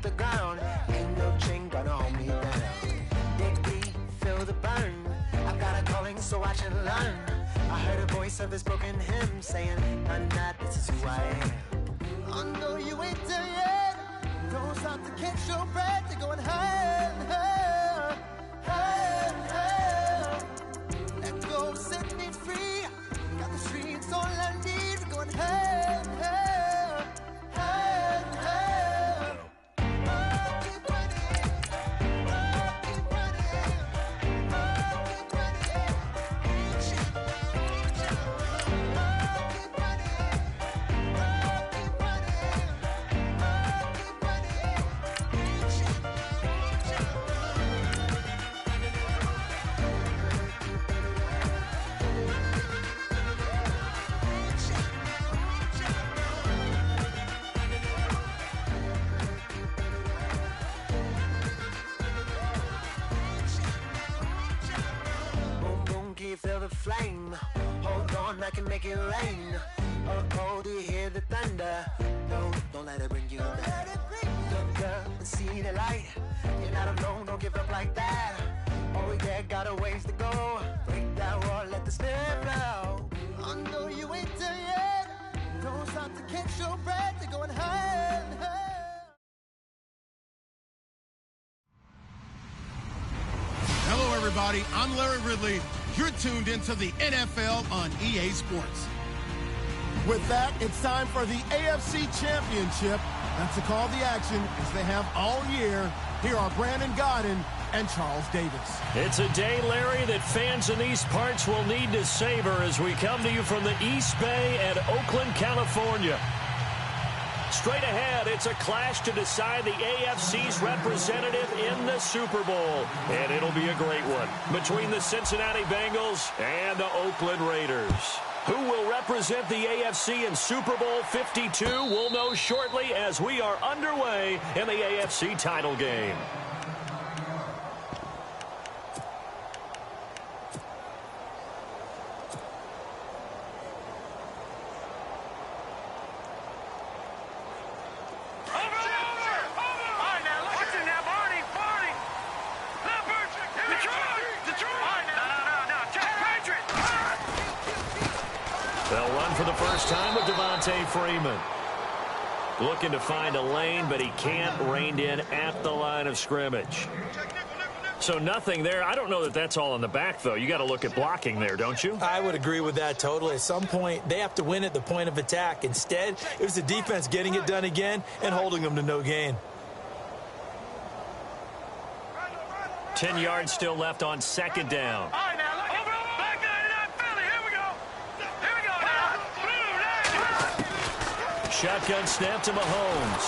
the ground. Ain't no chain gonna hold me down. Dig deep, feel the burn. I've got a calling, so I should learn. I heard a voice of this broken hymn saying, I'm not, this is who I am. I know you ain't there yet. Don't stop to catch your breath. You're going higher, higher, higher, higher. Let go, set me free. Got the streets, all I need. We're going higher, higher, higher, higher. Oh, keep running. Oh, keep running. Oh, keep running. Reach out, reach out. Oh, keep running. Oh, keep running. Oh, keep running. Reach out, reach out. Boom, boom, can you feel the flame? Hold on, I can make it rain. Oh, do you hear the thunder? No, don't let it bring you down. Look up and see the light. You're not alone, don't give up like that. Oh yeah, got a ways to go. Break that wall, let the spirit flow. I know you ain't there yet. Don't stop to catch your breath. You're going higher and higher. Hello, everybody. I'm Larry Ridley. You're tuned into the NFL on EA Sports. With that, it's time for the AFC Championship. That's the call of the action, as they have all year. Here are Brandon Godden and Charles Davis. It's a day, Larry, that fans in these parts will need to savor as we come to you from the East Bay and Oakland, California. Straight ahead, it's a clash to decide the AFC's representative in the Super Bowl. And it'll be a great one between the Cincinnati Bengals and the Oakland Raiders. Who will represent the AFC in Super Bowl 52? We'll know shortly as we are underway in the AFC title game. They'll run for the first time with Devontae Freeman. Looking to find a lane, but he can't rein in at the line of scrimmage. So nothing there. I don't know that that's all in the back, though. You got to look at blocking there, don't you? I would agree with that totally. At some point, they have to win at the point of attack. Instead, it was the defense getting it done again and holding them to no gain. 10 yards still left on second down. Shotgun snap to Mahomes.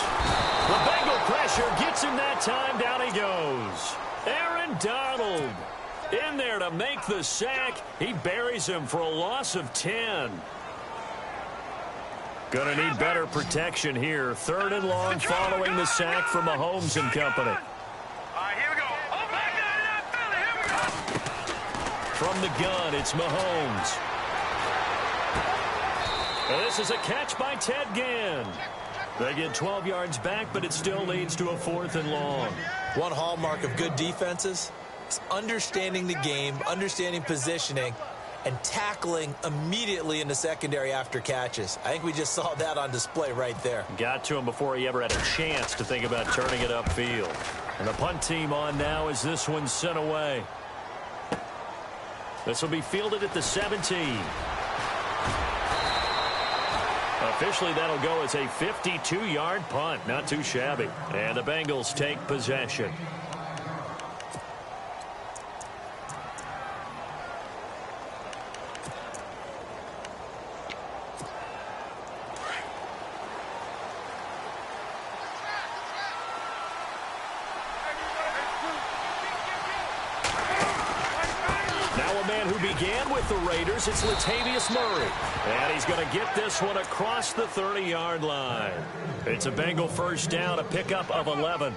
The Bengal pressure gets him that time. Down he goes. Aaron Donald in there to make the sack. He buries him for a loss of 10. Going to need better protection here. Third and long following the sack from Mahomes and company. From the gun, it's Mahomes. This is a catch by Ted Ginn. They get 12 yards back, but it still leads to a 4th and long. One hallmark of good defenses is understanding the game, understanding positioning, and tackling immediately in the secondary after catches. I think we just saw that on display right there. Got to him before he ever had a chance to think about turning it upfield. And the punt team on now as this one's sent away. This will be fielded at the 17. Officially, that'll go as a 52-yard punt. Not too shabby. And the Bengals take possession. Began with the Raiders, it's Latavius Murray. And he's going to get this one across the 30-yard line. It's a Bengal first down, a pickup of 11.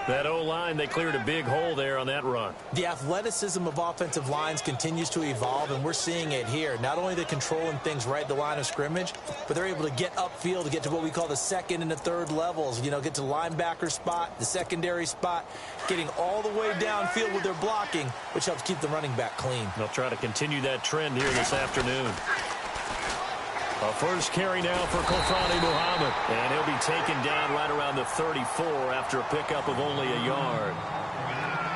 That O-line, they cleared a big hole there on that run. The athleticism of offensive lines continues to evolve, and we're seeing it here. Not only they're controlling things right at the line of scrimmage, but they're able to get upfield to get to what we call the second and the third levels. You know, get to the linebacker spot, the secondary spot, getting all the way downfield with their blocking, which helps keep the running back clean. They'll try to continue that trend here this afternoon. A first carry now for Kofrani Muhammad. And he'll be taken down right around the 34 after a pickup of only a yard.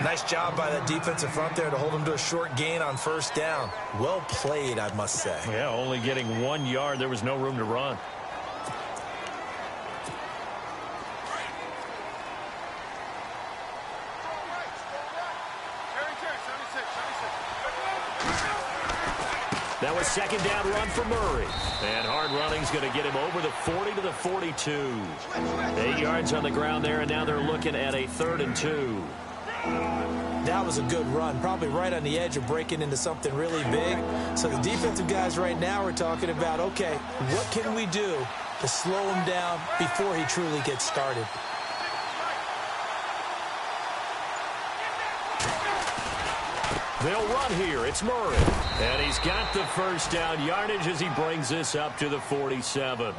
Nice job by that defensive front there to hold him to a short gain on first down. Well played, I must say. Yeah, only getting 1 yard. There was no room to run. That was second down run for Murray. And hard running's going to get him over the 40 to the 42. 8 yards on the ground there, and now they're looking at a 3rd and 2. That was a good run, probably right on the edge of breaking into something really big. So the defensive guys right now are talking about, okay, what can we do to slow him down before he truly gets started? They'll run here. It's Murray. And he's got the first down yardage as he brings this up to the 47.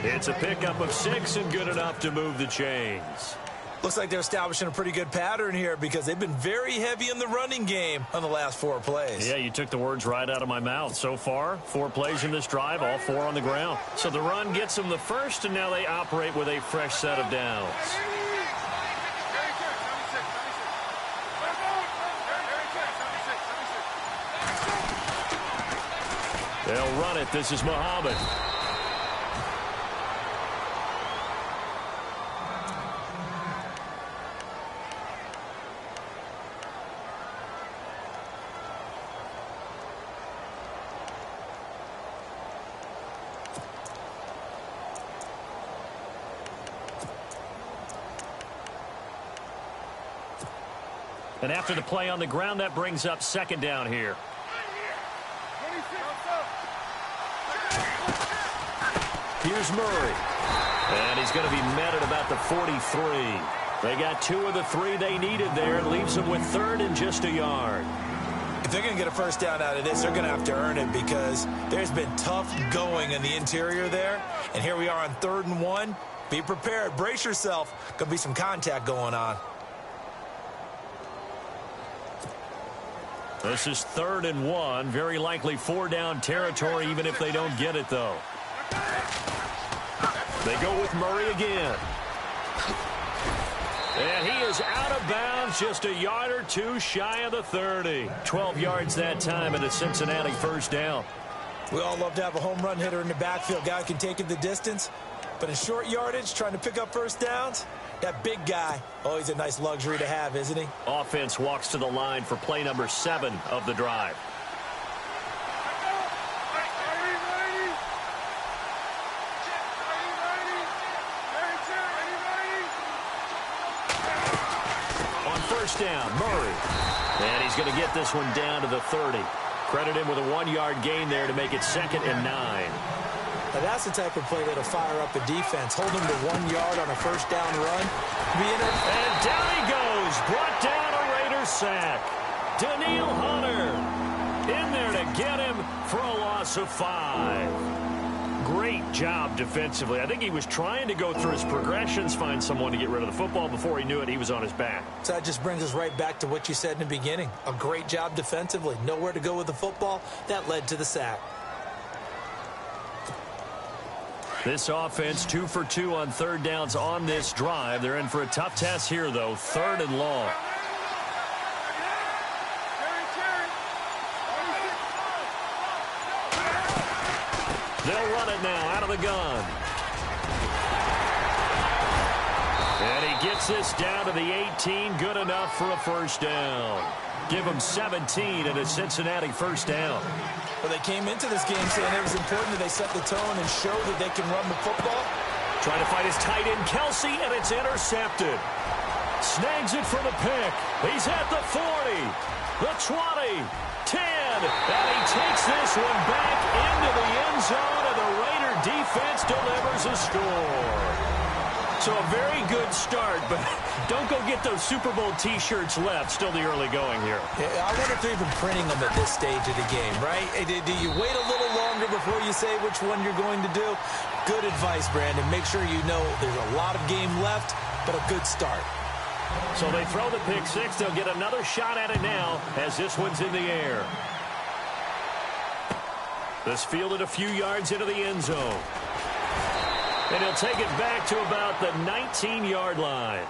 It's a pickup of 6 and good enough to move the chains. Looks like they're establishing a pretty good pattern here because they've been very heavy in the running game on the last 4 plays. Yeah, you took the words right out of my mouth. So far, 4 plays in this drive, all 4 on the ground. So the run gets them the first, and now they operate with a fresh set of downs. They'll run it. This is Muhammad. And after the play on the ground, that brings up second down here. Here's Murray. And he's going to be met at about the 43. They got 2 of the 3 they needed there. It leaves them with 3rd and just a yard. If they're going to get a first down out of this, they're going to have to earn it because there's been tough going in the interior there. And here we are on 3rd and 1. Be prepared. Brace yourself. Going to be some contact going on. This is 3rd and 1. Very likely 4-down territory, even if they don't get it, though. They go with Murray again. And he is out of bounds, just a yard or 2 shy of the 30. 12 yards that time, and a Cincinnati first down. We all love to have a home run hitter in the backfield. Guy can take it the distance. But in short yardage, trying to pick up first downs, that big guy, always a nice luxury to have, isn't he? Offense walks to the line for play number 7 of the drive. First down, Murray. And he's going to get this one down to the 30. Credit him with a 1-yard gain there to make it 2nd and 9. Now that's the type of play that'll fire up a defense. Hold him to 1 yard on a first down run. And down he goes. Brought down a Raider sack. Daniil Hunter in there to get him for a loss of 5. Great job defensively. I think he was trying to go through his progressions, find someone to get rid of the football. Before he knew it, he was on his back. So that just brings us right back to what you said in the beginning. A great job defensively. Nowhere to go with the football. That led to the sack. This offense 2 for 2 on 3rd downs on this drive. They're in for a tough test here, though. 3rd and long. They'll run it now out of the gun. And he gets this down to the 18. Good enough for a first down. Give them 17 and a Cincinnati first down. Well, they came into this game saying it was important that they set the tone and show that they can run the football. Trying to fight his tight end, Kelsey, and it's intercepted. Snags it for the pick. He's at the 40, the 20, 10, and he takes this one back into the end zone, and the Raider defense delivers a score. So a very good start, but don't go get those Super Bowl T-shirts left. Still the early going here. Yeah, I wonder if they're even printing them at this stage of the game, right? Do you wait a little longer before you say which one you're going to do? Good advice, Brandon. Make sure you know there's a lot of game left, but a good start. So they throw the pick six. They'll get another shot at it now as this one's in the air. This fielded a few yards into the end zone. And he'll take it back to about the 19-yard line.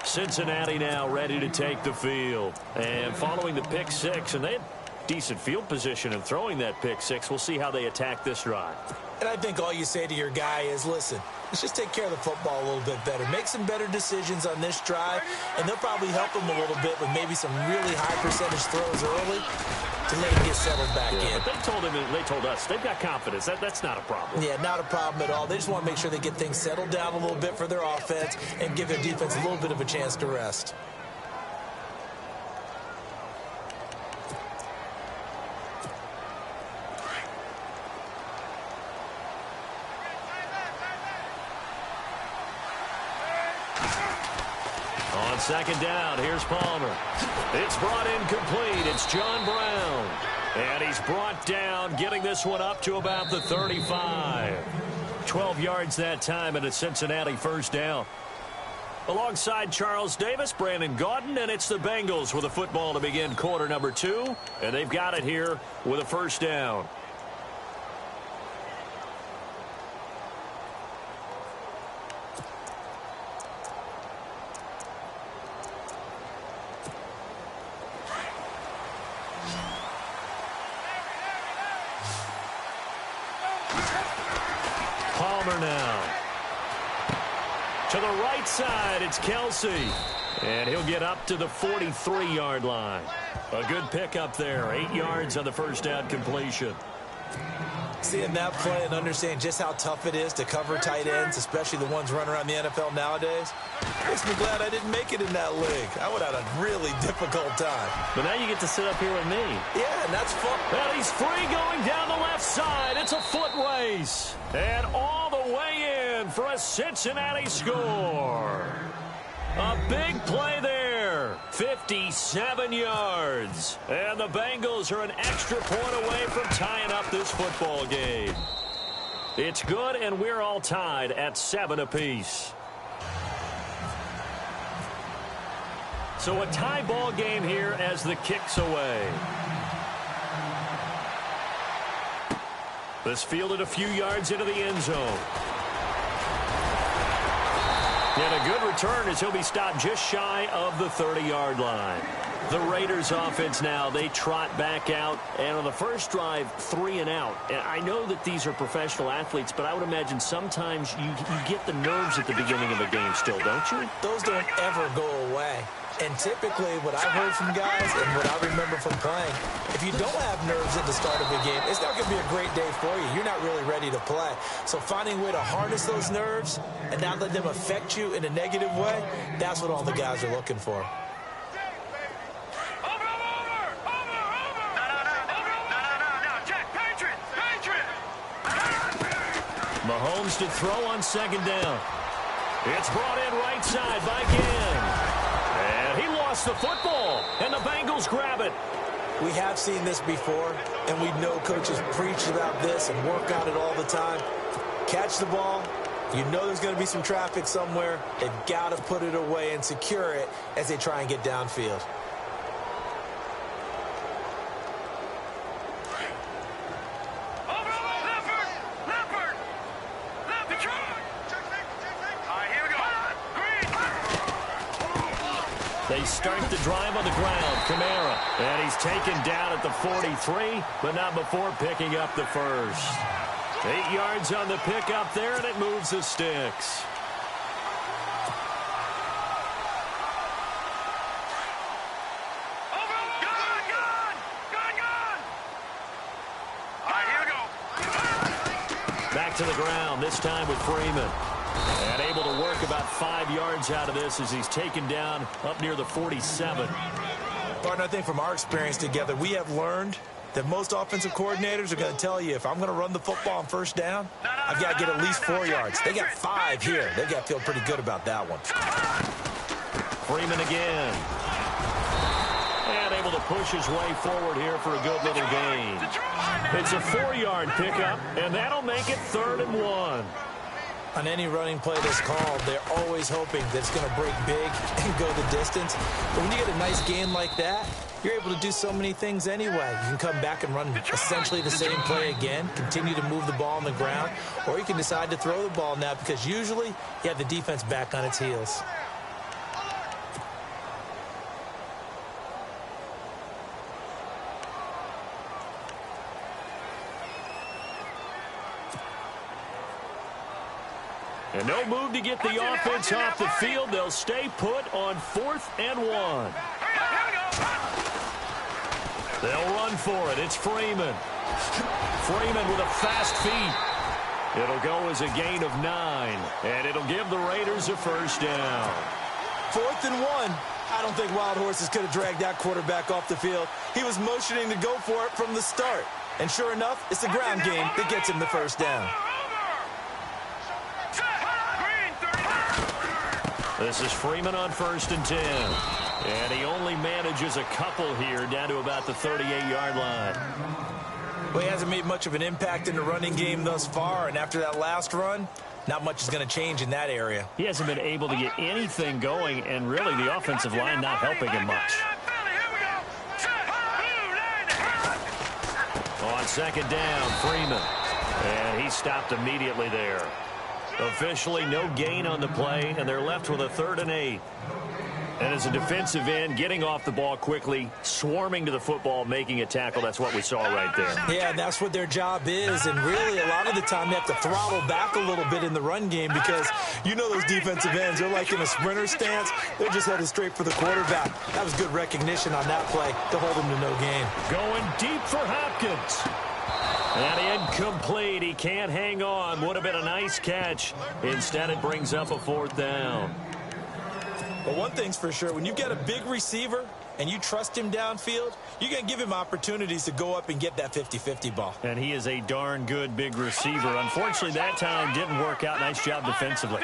Cincinnati now ready to take the field. And following the pick six, and they had decent field position in throwing that pick six. We'll see how they attack this drive. And I think all you say to your guy is, listen, let's just take care of the football a little bit better. Make some better decisions on this drive, and they'll probably help him a little bit with maybe some really high percentage throws early to let him get settled back in. But they told us they've got confidence. That's not a problem. Yeah, not a problem at all. They just want to make sure they get things settled down a little bit for their offense and give their defense a little bit of a chance to rest. On second down, here's Palmer. It's brought in complete. It's John Brown. And he's brought down, getting this one up to about the 35. 12 yards that time, and a Cincinnati first down. Alongside Charles Davis, Brandon Gaudin, and it's the Bengals with a football to begin quarter number 2. And they've got it here with a first down. Palmer now. To the right side, it's Kelsey. And he'll get up to the 43-yard line. A good pickup there. 8 yards on the first down completion. Seeing that play and understanding just how tough it is to cover tight ends, especially the ones running around the NFL nowadays, makes me glad I didn't make it in that league. I would have had a really difficult time. But now you get to sit up here with me. Yeah, and that's fun. And he's free going down the left side. It's a foot race. And all the way in for a Cincinnati score. A big play there. 57 yards. And the Bengals are an extra point away from tying up this football game. It's good, and we're all tied at 7 apiece. So a tie ball game here as the kick's away. This fielded a few yards into the end zone. And a good return as he'll be stopped just shy of the 30-yard line. The Raiders offense now, they trot back out. And on the first drive, 3 and out. And I know that these are professional athletes, but I would imagine sometimes you get the nerves at the beginning of a game still, don't you? Those don't ever go away. And typically what I've heard from guys and what I remember from playing, if you don't have nerves at the start of a game, it's not going to be a great day for you. You're not really ready to play. So finding a way to harness those nerves and not let them affect you in a negative way, that's what all the guys are looking for. Mahomes to throw on second down. It's brought in right side by Gann. And he lost the football, and the Bengals grab it. We have seen this before, and we know coaches preach about this and work on it all the time. Catch the ball. You know there's going to be some traffic somewhere. They've got to put it away and secure it as they try and get downfield. They start the drive on the ground. Kamara. And he's taken down at the 43, but not before picking up the first. 8 yards on the pickup there, and it moves the sticks. Back to the ground, this time with Freeman. And able to work about 5 yards out of this as he's taken down up near the 47. Partner, I think from our experience together, we have learned that most offensive coordinators are going to tell you, if I'm going to run the football on first down, I've got to get at least 4 yards. They got 5 here. They've got to feel pretty good about that one. Freeman again. And able to push his way forward here for a good little gain. It's a 4-yard pickup, and that'll make it 3rd and 1. On any running play that's called, they're always hoping that it's going to break big and go the distance. But when you get a nice gain like that, you're able to do so many things anyway. You can come back and run essentially the same play again, continue to move the ball on the ground, or you can decide to throw the ball now because usually you have the defense back on its heels. And no move to get the offense off the field. They'll stay put on 4th and 1. They'll run for it. It's Freeman. Freeman with a fast feet. It'll go as a gain of 9. And it'll give the Raiders a 1st down. 4th and 1. I don't think Wild Horses could have dragged that quarterback off the field. He was motioning to go for it from the start. And sure enough, it's the ground game that gets him the 1st down. This is Freeman on 1st and 10. And he only manages a couple here down to about the 38-yard line. Well, he hasn't made much of an impact in the running game thus far. And after that last run, not much is going to change in that area. He hasn't been able to get anything going, and really the offensive line not helping him much. On 2nd down, Freeman. And he stopped immediately there. Officially no gain on the play, and they're left with a 3rd and 8. And as a defensive end, getting off the ball quickly, swarming to the football, making a tackle, that's what we saw right there. Yeah, that's what their job is, and really a lot of the time they have to throttle back a little bit in the run game because you know those defensive ends, they're like in a sprinter stance. They're just headed straight for the quarterback. That was good recognition on that play to hold him to no gain. Going deep for Hopkins. And incomplete. He can't hang on. Would have been a nice catch. Instead, it brings up a 4th down. But one thing's for sure, when you've got a big receiver and you trust him downfield, you're going to give him opportunities to go up and get that 50-50 ball. And he is a darn good big receiver. Unfortunately, that time didn't work out. Nice job defensively.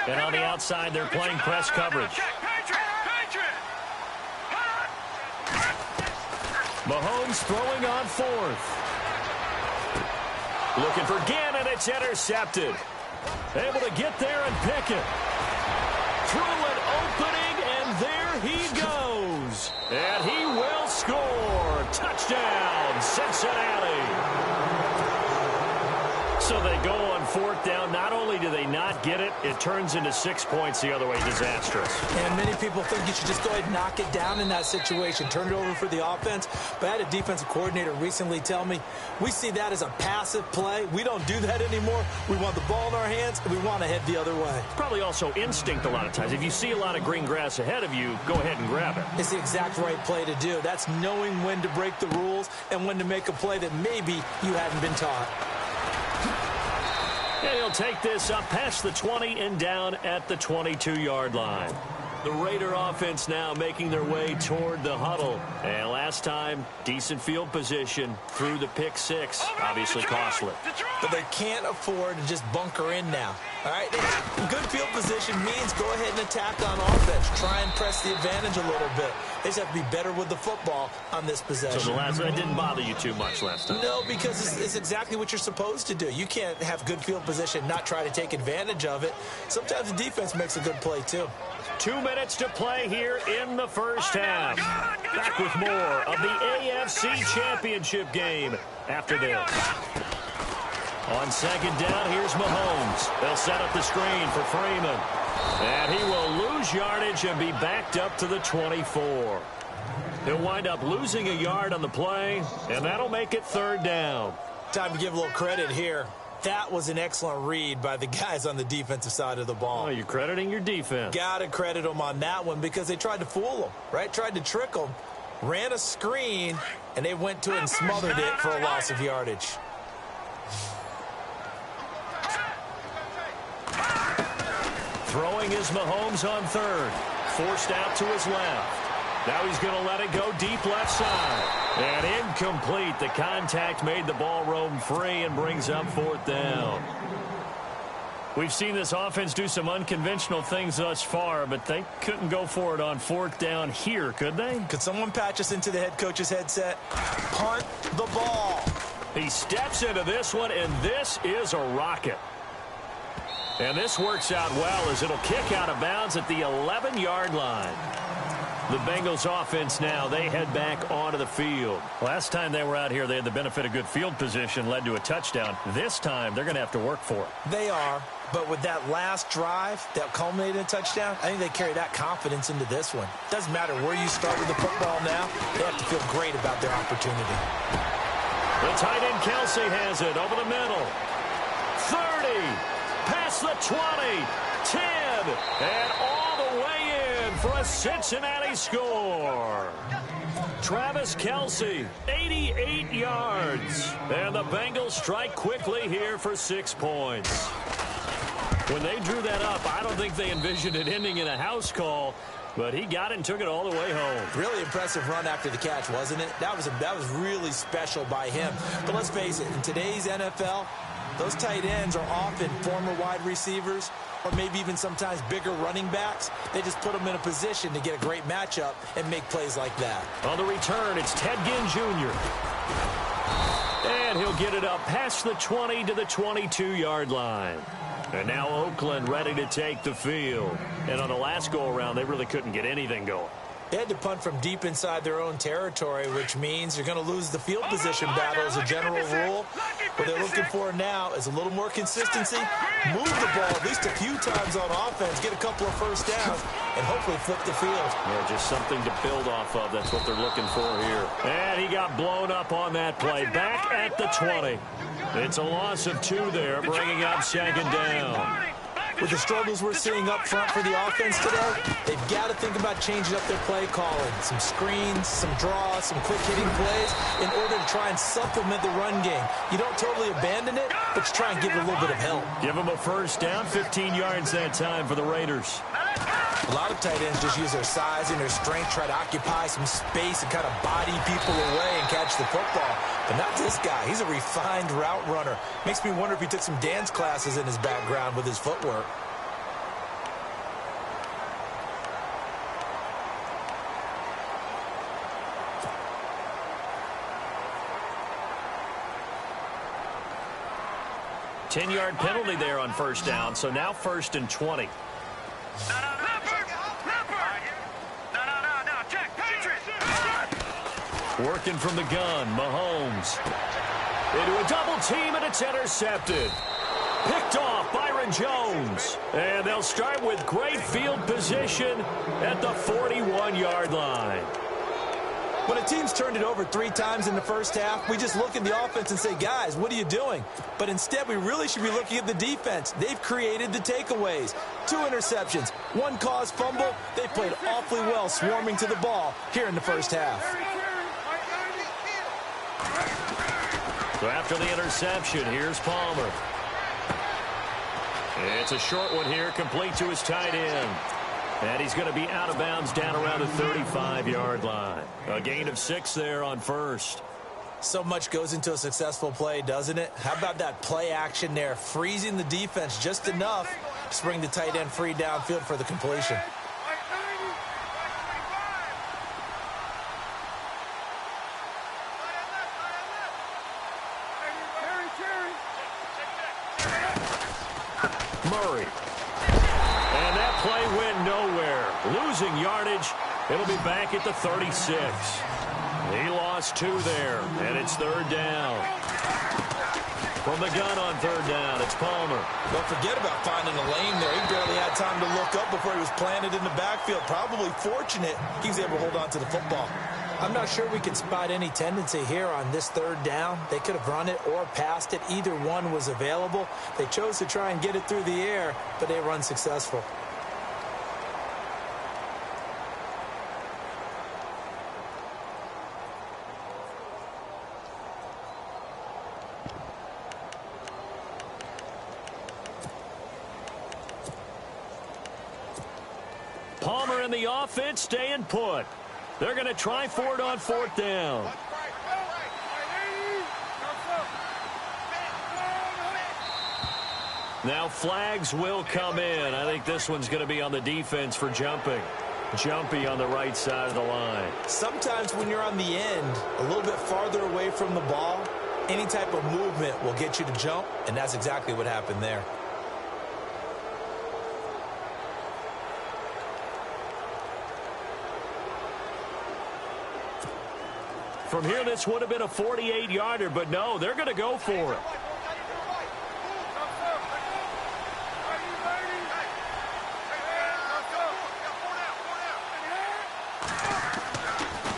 And on the outside, they're playing press coverage. Mahomes throwing on 4th. Looking for Gannon. It's intercepted. Able to get there and pick it. Through an opening, and there he goes. And he will score. Touchdown, Cincinnati. So they go on 4th down. Not only do they not get it, it turns into 6 points the other way. Disastrous. And many people think you should just go ahead and knock it down in that situation. Turn it over for the offense. But I had a defensive coordinator recently tell me, we see that as a passive play. We don't do that anymore. We want the ball in our hands, and we want to head the other way. Probably also instinct a lot of times. If you see a lot of green grass ahead of you, go ahead and grab it. It's the exact right play to do. That's knowing when to break the rules and when to make a play that maybe you hadn't been taught. And he'll take this up past the 20 and down at the 22-yard line. The Raider offense now making their way toward the huddle. And last time, decent field position through the pick 6. Obviously costly. But they can't afford to just bunker in now. All right, good field position means go ahead and attack on offense. Try and press the advantage a little bit. They just have to be better with the football on this possession. So that didn't bother you too much last time? No, because it's exactly what you're supposed to do. You can't have good field position, not try to take advantage of it. Sometimes the defense makes a good play, too. 2 minutes to play here in the first half. Back with more of the AFC Championship game after this. On 2nd down, here's Mahomes. They'll set up the screen for Freeman. And he will lose yardage and be backed up to the 24. He'll wind up losing a yard on the play, and that'll make it 3rd down. Time to give a little credit here. That was an excellent read by the guys on the defensive side of the ball. Oh, you're crediting your defense. Got to credit them on that one because they tried to fool them, right? Tried to trick them, ran a screen, and they went to it and smothered it for a loss of yardage. Throwing is Mahomes on 3rd. Forced out to his left. Now he's going to let it go deep left side. And incomplete. The contact made the ball roam free and brings up 4th down. We've seen this offense do some unconventional things thus far, but they couldn't go for it on 4th down here, could they? Could someone patch us into the head coach's headset? Punt the ball. He steps into this one, and this is a rocket. And this works out well as it'll kick out of bounds at the 11-yard line. The Bengals offense now, they head back onto the field. Last time they were out here, they had the benefit of good field position, led to a touchdown. This time, they're going to have to work for it. They are, but with that last drive that culminated in a touchdown, I think they carry that confidence into this one. Doesn't matter where you start with the football now, they have to feel great about their opportunity. The tight end Kelsey has it over the middle. 30, past the 20, 10, and all the way in for a Cincinnati score. Travis Kelsey, 88 yards. And the Bengals strike quickly here for 6 points. When they drew that up, I don't think they envisioned it ending in a house call, but he got it and took it all the way home. Really impressive run after the catch, wasn't it? That was really special by him. But let's face it, in today's NFL, those tight ends are often former wide receivers or maybe even sometimes bigger running backs. They just put them in a position to get a great matchup and make plays like that. On the return, it's Ted Ginn Jr. And he'll get it up past the 20 to the 22-yard line. And now Oakland ready to take the field. And on the last go-around, they really couldn't get anything going. They had to punt from deep inside their own territory, which means you're going to lose the field position battle as a general rule. What they're looking for now is a little more consistency, move the ball at least a few times on offense, get a couple of first downs, and hopefully flip the field. Yeah, just something to build off of. That's what they're looking for here. And he got blown up on that play. Back at the 20. It's a loss of 2 there, bringing up 2nd down. With the struggles we're seeing up front for the offense today, they've got to think about changing up their play calling. Some screens, some draws, some quick-hitting plays in order to try and supplement the run game. You don't totally abandon it, but you try and give it a little bit of help. Give them a first down, 15 yards that time for the Raiders. A lot of tight ends just use their size and their strength, try to occupy some space and kind of body people away and catch the football. But not this guy. He's a refined route runner. Makes me wonder if he took some dance classes in his background with his footwork. Ten-yard penalty there on first down, so now 1st and 20. Working from the gun, Mahomes. Into a double team, and it's intercepted. Picked off Byron Jones. And they'll start with great field position at the 41-yard line. When a team's turned it over 3 times in the first half, we just look at the offense and say, guys, what are you doing? But instead, we really should be looking at the defense. They've created the takeaways. 2 interceptions, 1 caused fumble. They played awfully well swarming to the ball here in the first half. So after the interception, here's Palmer. It's a short one here, complete to his tight end. And he's going to be out of bounds down around the 35-yard line. A gain of 6 there on first. So much goes into a successful play, doesn't it? How about that play action there, freezing the defense just enough to bring the tight end free downfield for the completion. Murray. And that play went nowhere. Losing yardage. It'll be back at the 36. He lost 2 there, and it's 3rd down. From the gun on 3rd down, it's Palmer. Don't forget about finding a lane there. He barely had time to look up before he was planted in the backfield. Probably fortunate he was able to hold on to the football. I'm not sure we can spot any tendency here on this 3rd down. They could have run it or passed it. Either one was available. They chose to try and get it through the air, but they were unsuccessful. Palmer in the offense staying put. They're going to try for it on 4th down. Now flags will come in. I think this one's going to be on the defense for jumping. Jumpy on the right side of the line. Sometimes when you're on the end, a little bit farther away from the ball, any type of movement will get you to jump, and that's exactly what happened there. From here, this would have been a 48-yarder, but no, they're going to go for it.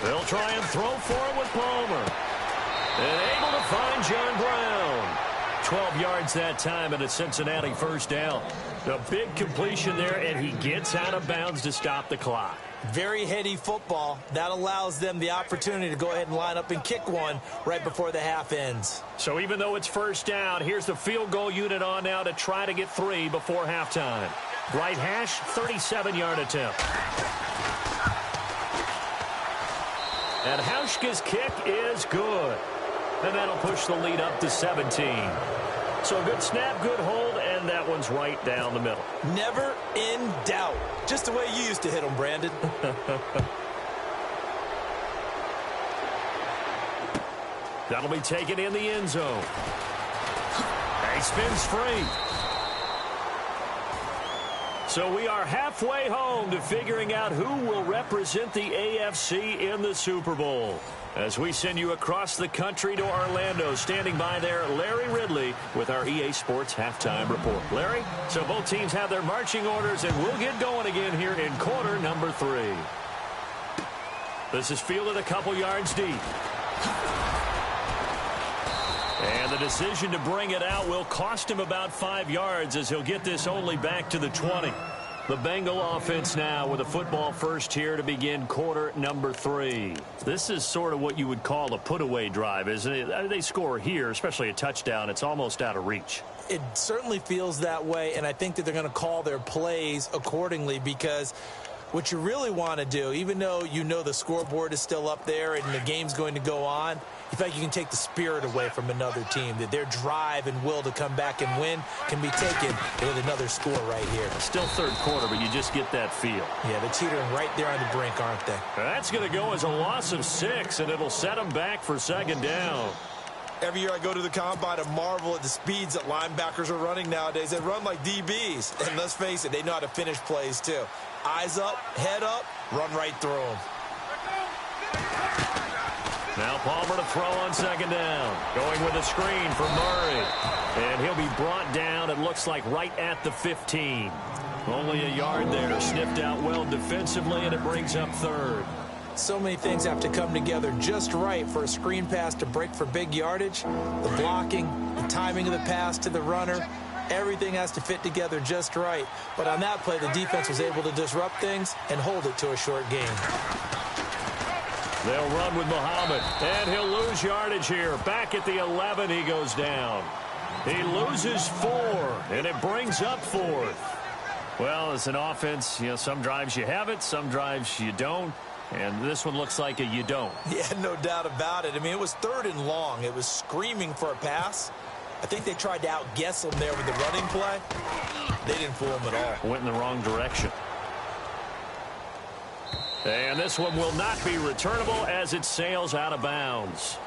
They'll try and throw for it with Palmer. And able to find John Brown. 12 yards that time and a Cincinnati first down. A big completion there, and he gets out of bounds to stop the clock. Very heady football. That allows them the opportunity to go ahead and line up and kick one right before the half ends. So even though it's first down, here's the field goal unit on now to try to get 3 before halftime. Right hash, 37-yard attempt. And Hauschka's kick is good. And that'll push the lead up to 17. So good snap, good hold, and that one's right down the middle. Never in doubt. Just the way you used to hit them, Brandon. That'll be taken in the end zone. He spins free. So we are halfway home to figuring out who will represent the AFC in the Super Bowl. As we send you across the country to Orlando, standing by there, Larry Ridley with our EA Sports Halftime Report. Larry, so both teams have their marching orders, and we'll get going again here in quarter number 3. This is fielded a couple yards deep. And the decision to bring it out will cost him about 5 yards as he'll get this only back to the 20. The Bengal offense now with a football first here to begin quarter number 3. This is sort of what you would call a put-away drive, isn't it? They score here, especially a touchdown. It's almost out of reach. It certainly feels that way, and I think that they're going to call their plays accordingly because what you really want to do, even though you know the scoreboard is still up there and the game's going to go on, you feel like you can take the spirit away from another team, that their drive and will to come back and win can be taken with another score right here. Still third quarter, but you just get that feel. Yeah, they're teetering right there on the brink, aren't they? That's going to go as a loss of 6, and it'll set them back for second down. Every year I go to the combine and marvel at the speeds that linebackers are running nowadays. They run like DBs, and let's face it, they know how to finish plays too. Eyes up, head up, run right through them. Now Palmer to throw on second down. Going with a screen for Murray. And he'll be brought down, it looks like, right at the 15. Only a yard there. Sniffed out well defensively, and it brings up third. So many things have to come together just right for a screen pass to break for big yardage. The blocking, the timing of the pass to the runner, everything has to fit together just right. But on that play, the defense was able to disrupt things and hold it to a short gain. They'll run with Muhammad, and he'll lose yardage here. Back at the 11, he goes down. He loses 4, and it brings up 4th. Well, as an offense, you know, some drives you have it, some drives you don't. And this one looks like a you don't. Yeah, no doubt about it. I mean, it was 3rd and long. It was screaming for a pass. I think they tried to outguess him there with the running play. They didn't fool him at all. Went in the wrong direction. And this one will not be returnable as it sails out of bounds.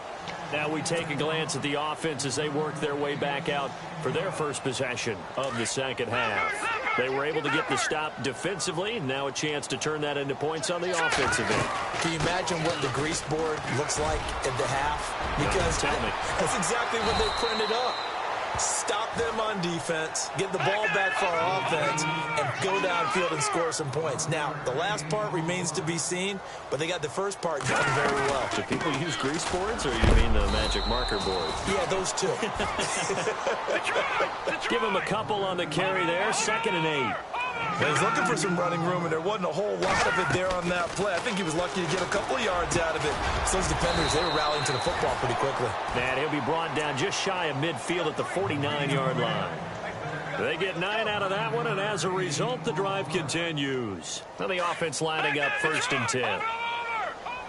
Now we take a glance at the offense as they work their way back out for their first possession of the second half. They were able to get the stop defensively. Now a chance to turn that into points on the offensive end. Can you imagine what the grease board looks like at the half? Because tell me. That's exactly what they printed up. Stop them on defense, get the ball back for our offense, and go downfield and score some points. Now, the last part remains to be seen, but they got the first part done very well. Do people use grease boards, or you mean the magic marker board? Yeah, those two. Give him a couple on the carry there, 2nd and 8. He's looking for some running room, and there wasn't a whole lot of it there on that play. I think he was lucky to get a couple of yards out of it. So those defenders, they were rallying to the football pretty quickly. And he'll be brought down just shy of midfield at the 49-yard line. They get 9 out of that one, and as a result, the drive continues. Now the offense lining up 1st and 10.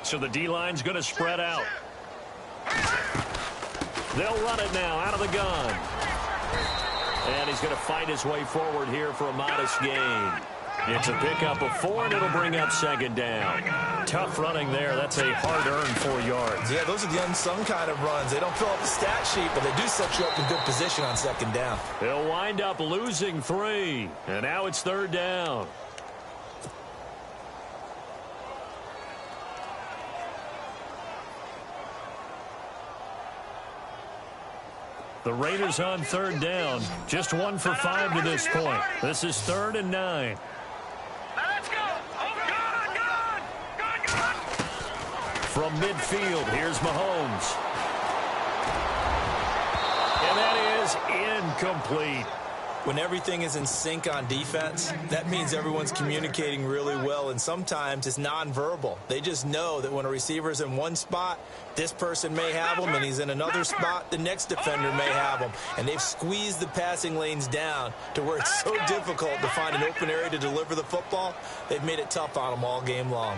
So the D-line's going to spread out. They'll run it now out of the gun. And he's going to fight his way forward here for a modest gain. It's a pickup of 4, and it'll bring up second down. Tough running there. That's a hard-earned 4 yards. Yeah, those are the unsung kind of runs. They don't fill up the stat sheet, but they do set you up in good position on second down. They'll wind up losing 3, and now it's third down. The Raiders on third down. Just 1 for 5 to this point. This is 3rd and 9. From midfield, here's Mahomes. And that is incomplete. When everything is in sync on defense, that means everyone's communicating really well, and sometimes it's nonverbal. They just know that when a receiver's in one spot, this person may have him, and he's in another spot, the next defender may have him. And they've squeezed the passing lanes down to where it's so difficult to find an open area to deliver the football. They've made it tough on them all game long.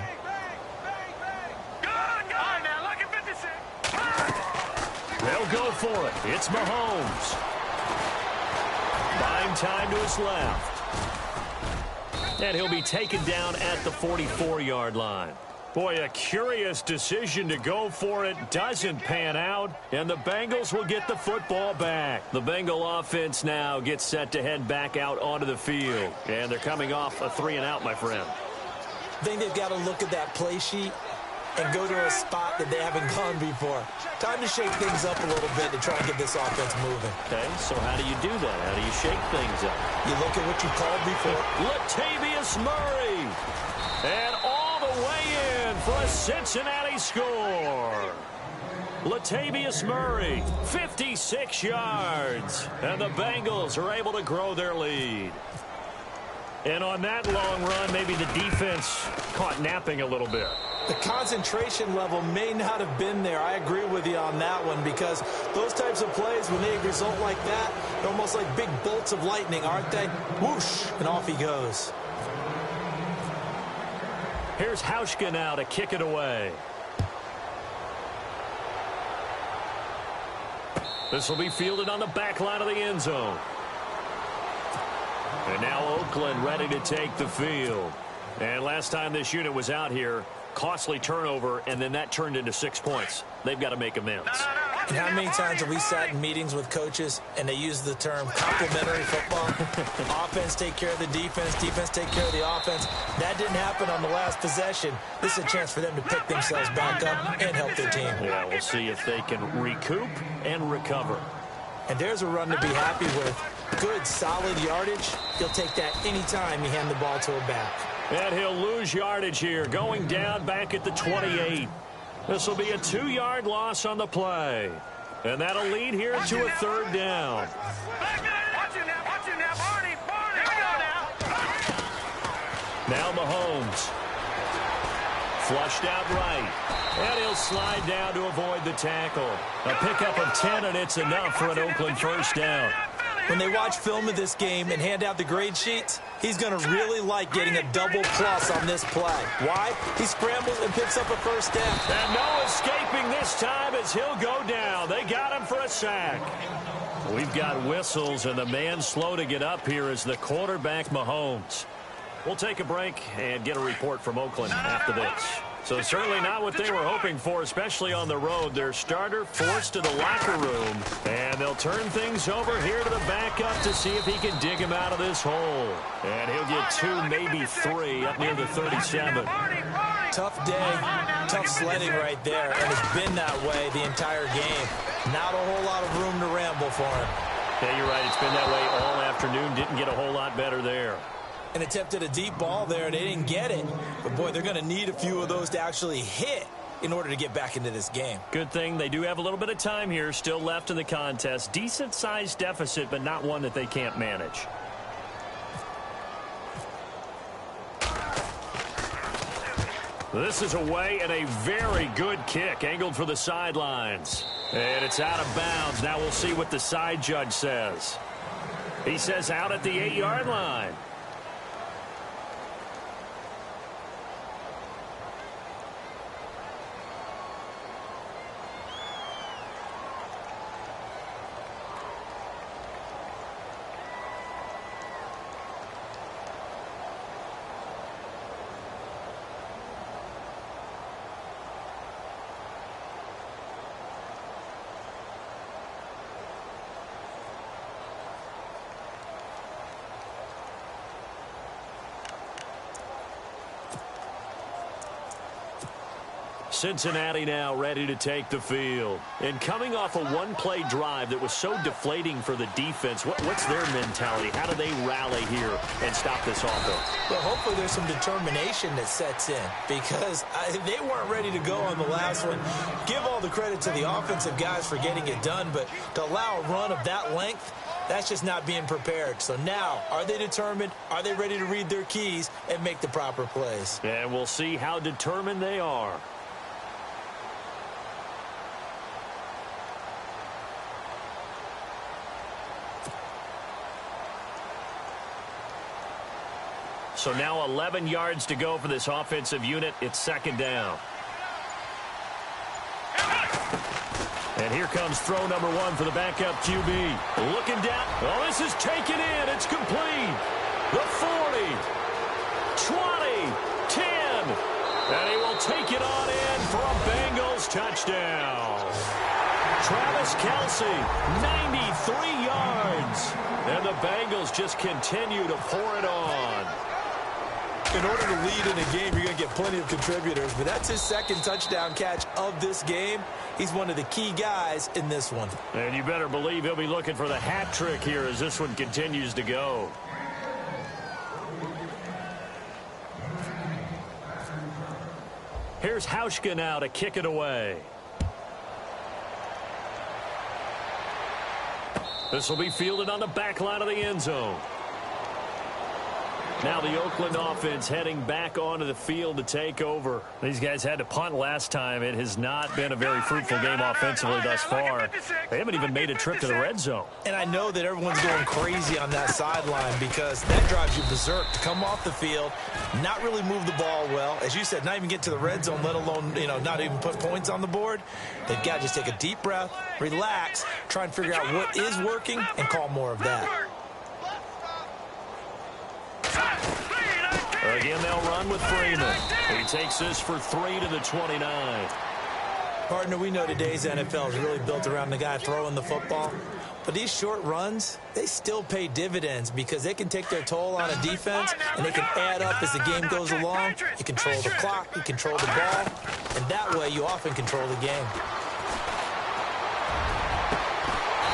They'll go for it. It's Mahomes. Buying time to his left. And he'll be taken down at the 44-yard line. Boy, a curious decision to go for it. Doesn't pan out, and the Bengals will get the football back. The Bengal offense now gets set to head back out onto the field. And they're coming off a 3-and-out, my friend. I think they've got to look at that play sheet and go to a spot that they haven't gone before. Time to shake things up a little bit to try and get this offense moving. Okay, so how do you do that? How do you shake things up? You look at what you called before. Latavius Murray. And all the way in for a Cincinnati score. Latavius Murray, 56 yards. And the Bengals are able to grow their lead. And on that long run, maybe the defense caught napping a little bit. The concentration level may not have been there. I agree with you on that one, because those types of plays, when they result like that, they're almost like big bolts of lightning, aren't they? Whoosh, and off he goes. Here's Hauschka now to kick it away. This will be fielded on the back line of the end zone. And now Oakland ready to take the field. And last time this unit was out here, costly turnover, and then that turned into 6 points. They've got to make amends. And how many times have we sat in meetings with coaches and they use the term complementary football? Offense take care of the defense, defense take care of the offense. That didn't happen on the last possession. This is a chance for them to pick themselves back up and help their team. Yeah, we'll see if they can recoup and recover. And there's a run to be happy with. Good, solid yardage. He'll take that anytime you hand the ball to a back. And he'll lose yardage here, going down back at the 28. This will be a 2-yard loss on the play. And that'll lead here to a third down. Now Mahomes. Flushed out right. And he'll slide down to avoid the tackle. A pickup of 10, and it's enough for an Oakland first down. When they watch film of this game and hand out the grade sheets, he's going to really like getting a double plus on this play. Why? He scrambles and picks up a first down. And no escaping this time as he'll go down. They got him for a sack. We've got whistles, and the man slow to get up here is the quarterback, Mahomes. We'll take a break and get a report from Oakland after this. So certainly not what they were hoping for, especially on the road. Their starter forced to the locker room, and they'll turn things over here to the backup to see if he can dig him out of this hole. And he'll get 2, maybe 3 up near the 37. Tough day, tough sledding right there, and it's been that way the entire game. Not a whole lot of room to ramble for him. Yeah, you're right. It's been that way all afternoon. Didn't get a whole lot better there. And attempted a deep ball there, and they didn't get it. But, boy, they're going to need a few of those to actually hit in order to get back into this game. Good thing they do have a little bit of time here still left in the contest. Decent-sized deficit, but not one that they can't manage. This is away, and a very good kick angled for the sidelines. And it's out of bounds. Now we'll see what the side judge says. He says out at the 8-yard line. Cincinnati now ready to take the field. And coming off a one-play drive that was so deflating for the defense, what's their mentality? How do they rally here and stop this offense? Well, hopefully there's some determination that sets in because they weren't ready to go on the last one. Give all the credit to the offensive guys for getting it done, but to allow a run of that length, that's just not being prepared. So now, are they determined? Are they ready to read their keys and make the proper plays? And we'll see how determined they are. So now 11 yards to go for this offensive unit. It's second down. And here comes throw number one for the backup QB. Looking down. Oh, this is taken in. It's complete. The 40, 20, 10. And he will take it on in for a Bengals touchdown. Travis Kelce, 93 yards. And the Bengals just continue to pour it on. In order to lead in a game, you're going to get plenty of contributors, but that's his second touchdown catch of this game. He's one of the key guys in this one. And you better believe he'll be looking for the hat trick here as this one continues to go. Here's Hauschka now to kick it away. This will be fielded on the back line of the end zone. Now the Oakland offense heading back onto the field to take over. These guys had to punt last time. It has not been a very fruitful game offensively thus far. They haven't even made a trip to the red zone. And I know that everyone's going crazy on that sideline because that drives you berserk to come off the field, not really move the ball well. As you said, not even get to the red zone, let alone, not even put points on the board. They've got to just take a deep breath, relax, try and figure out what is working, and call more of that. Again, they'll run with Freeman. He takes this for 3 to the 29. Partner, we know today's NFL is really built around the guy throwing the football. But these short runs, they still pay dividends because they can take their toll on a defense and they can add up as the game goes along. You control the clock, you control the ball, and that way you often control the game.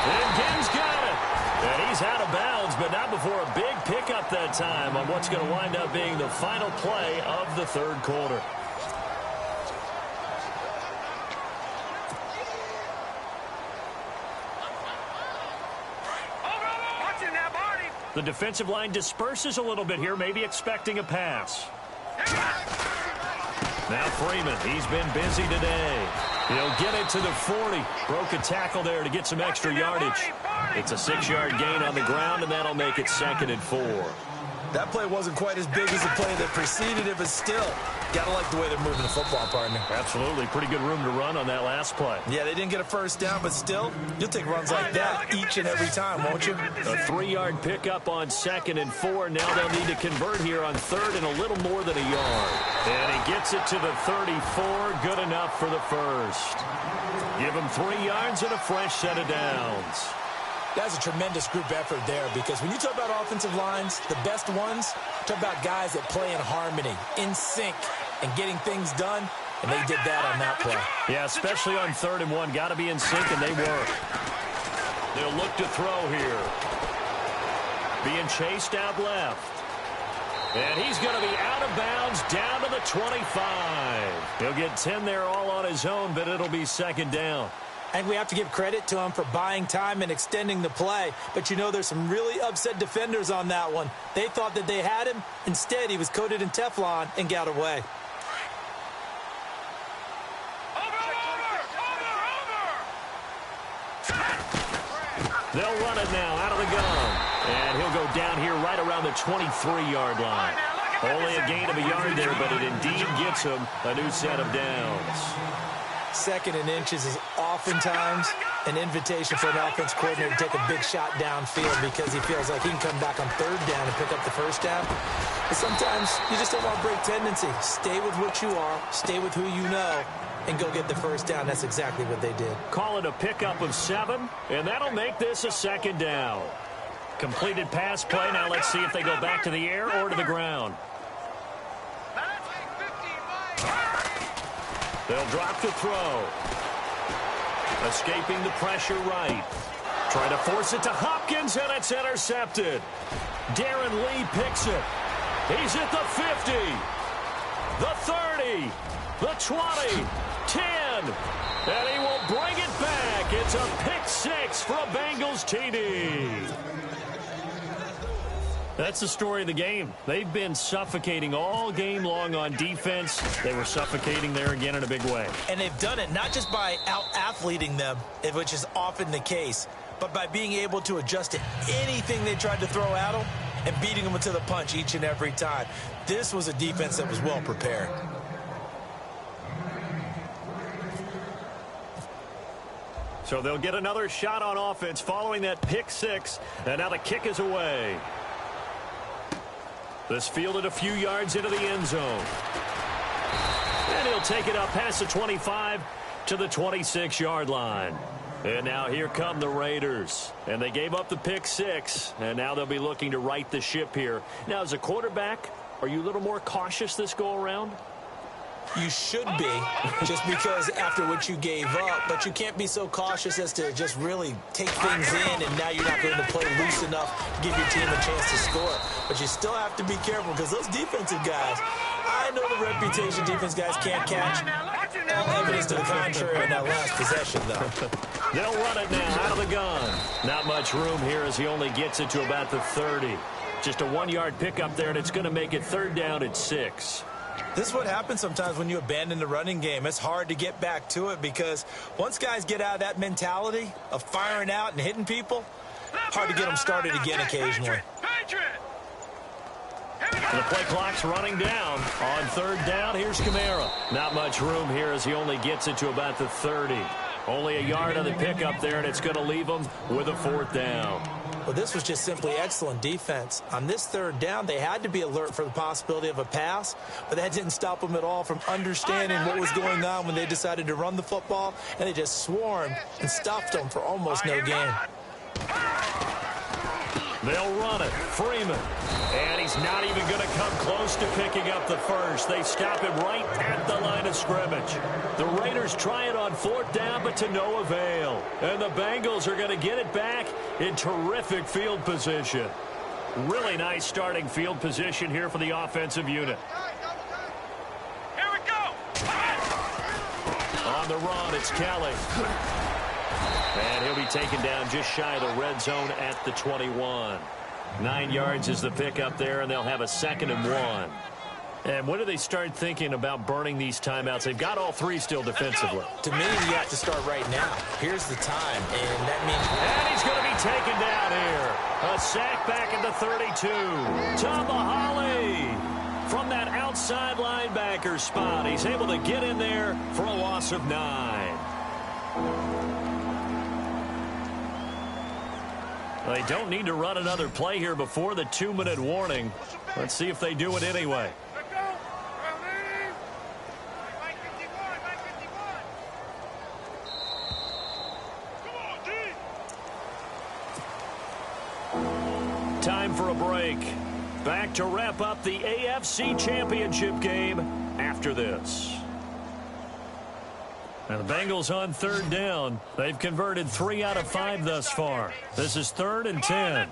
And Gibbs got it. And he's out of bounds, but not before a big pickup that time on what's going to wind up being the final play of the third quarter. The defensive line disperses a little bit here, maybe expecting a pass. Now Freeman, he's been busy today. He'll get it to the 40. Broke a tackle there to get some extra yardage. It's a 6-yard gain on the ground, and that'll make it 2nd and 4. That play wasn't quite as big as the play that preceded it, but still, gotta like the way they're moving the football, partner. Absolutely. Pretty good room to run on that last play. Yeah, they didn't get a first down, but still, you'll take runs like that each and every time, won't you? A 3-yard pickup on 2nd and 4. Now they'll need to convert here on 3rd and a little more than a yard. And he gets it to the 34. Good enough for the first. Give him 3 yards and a fresh set of downs. That's a tremendous group effort there because when you talk about offensive lines, the best ones, talk about guys that play in harmony, in sync, and getting things done, and they did that on that play. Yeah, especially on 3rd and 1. Got to be in sync, and they were. They'll look to throw here. Being chased out left. And he's going to be out of bounds down to the 25. He'll get 10 there all on his own, but it'll be 2nd down. And we have to give credit to him for buying time and extending the play. But there's some really upset defenders on that one. They thought that they had him. Instead, he was coated in Teflon and got away. They'll run it now out of the gun. And he'll go down here right around the 23-yard line. Only a gain of a yard there, but it indeed gets him a new set of downs. 2nd and inches is oftentimes an invitation for an offense coordinator to take a big shot downfield because he feels like he can come back on 3rd down and pick up the first down. But sometimes you just don't want to break tendency. Stay with what you are, stay with who you know, and go get the first down. That's exactly what they did. Call it a pickup of 7, and that'll make this a 2nd down. Completed pass play. Now let's see if they go back to the air or to the ground. They'll drop to throw. Escaping the pressure right. Trying to force it to Hopkins, and it's intercepted. Darren Lee picks it. He's at the 50, the 30, the 20, 10, and he will bring it back. It's a pick six for a Bengals TD. That's the story of the game. They've been suffocating all game long on defense. They were suffocating there again in a big way. And they've done it not just by out-athleting them, which is often the case, but by being able to adjust to anything they tried to throw at them and beating them to the punch each and every time. This was a defense that was well prepared. So they'll get another shot on offense following that pick six, and now the kick is away. This fielded a few yards into the end zone. And he'll take it up past the 25 to the 26-yard line. And now here come the Raiders. And they gave up the pick six, and now they'll be looking to right the ship here. Now, as a quarterback, are you a little more cautious this go-around? You should be, just because after what you gave up, but you can't be so cautious as to just really take things in, and now you're not going to play loose enough to give your team a chance to score. But you still have to be careful, because those defensive guys, I know the reputation defense guys can't catch. All evidence to the contrary in that last possession, though. They'll run it now out of the gun. Not much room here as he only gets it to about the 30. Just a 1-yard pickup there, and it's going to make it third down at 6. This is what happens sometimes when you abandon the running game. It's hard to get back to it because once guys get out of that mentality of firing out and hitting people, hard to get them started again occasionally. The play clock's running down. On third down, here's Kamara. Not much room here as he only gets it to about the 30. Only a yard on the pickup there, and it's going to leave him with a fourth down. Well, this was just simply excellent defense. On this third down, they had to be alert for the possibility of a pass, but that didn't stop them at all from understanding what was going on when they decided to run the football, and they just swarmed and stuffed them for almost no gain. They'll run it. Freeman. And he's not even going to come close to picking up the first. They stop him right at the line of scrimmage. The Raiders try it on fourth down, but to no avail. And the Bengals are going to get it back in terrific field position. Really nice starting field position here for the offensive unit. Here we go. On the run, it's Kelly. And he'll be taken down just shy of the red zone at the 21. 9 yards is the pickup there, and they'll have a 2nd and 1. And when do they start thinking about burning these timeouts? They've got all three still defensively. To me, you have to start right now. Here's the time, and that means... And he's going to be taken down here. A sack back at the 32. Tomahali from that outside linebacker spot. He's able to get in there for a loss of 9. They don't need to run another play here before the 2-minute warning. Let's see if they do it anyway. Time for a break. Back to wrap up the AFC Championship game after this. And the Bengals on third down. They've converted 3 out of 5 thus far. This is 3rd and 10.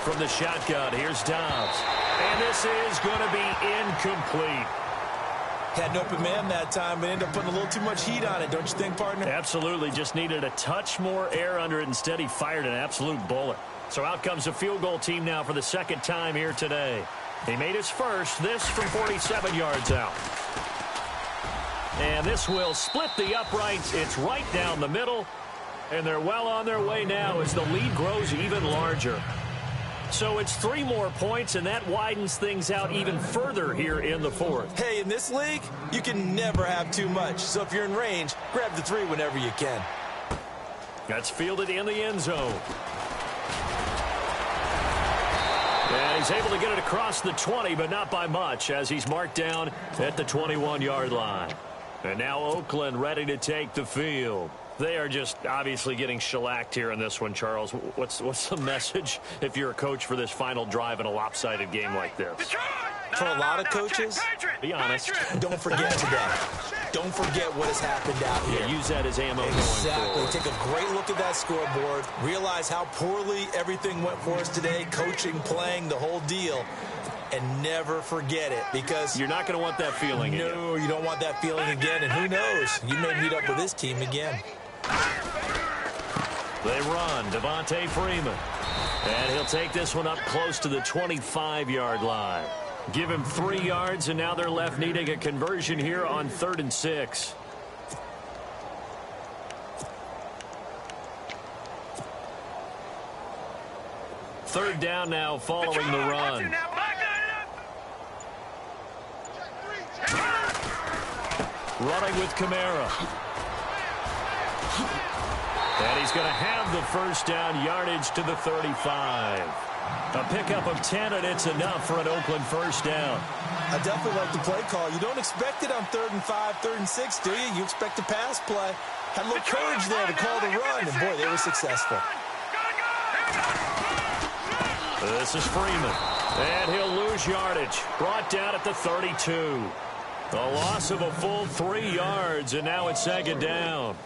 From the shotgun, here's Dobbs. And this is going to be incomplete. Had an open man that time, but ended up putting a little too much heat on it, don't you think, partner? Absolutely. Just needed a touch more air under it. Instead, he fired an absolute bullet. So out comes a field goal team now for the 2nd time here today. He made his first, this from 47 yards out. And this will split the uprights. It's right down the middle. And they're well on their way now as the lead grows even larger. So it's 3 more points, and that widens things out even further here in the 4th. Hey, in this league, you can never have too much. So if you're in range, grab the 3 whenever you can. That's fielded in the end zone. And he's able to get it across the 20, but not by much, as he's marked down at the 21-yard line. And now Oakland ready to take the field. They are just obviously getting shellacked here in this one, Charles. What's the message if you're a coach for this final drive in a lopsided game like this? For a lot of coaches, be honest, don't forget today. Don't forget what has happened out here. Yeah, use that as ammo Exactly. going forward. Take a great look at that scoreboard. Realize how poorly everything went for us today. Coaching, playing, the whole deal. And never forget it, because you're not going to want that feeling again. No, you don't want that feeling again. And who knows? You may meet up with this team again. They run. Devontae Freeman. And he'll take this one up close to the 25-yard line. Give him 3 yards, and now they're left needing a conversion here on 3rd and 6. Third down now following the run. Running with Kamara. And he's going to have the first down, yardage to the 35. A pickup of 10, and it's enough for an Oakland first down. I definitely like the play call. You don't expect it on 3rd and 5, 3rd and 6, do you? You expect a pass play. Had a little courage there to call the run, and boy, they were successful. This is Freeman, and he'll lose yardage. Brought down at the 32. A loss of a full 3 yards, and now it's 2nd down.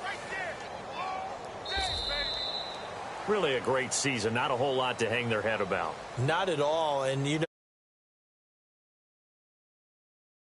Really a great season. Not a whole lot to hang their head about. Not at all. And, you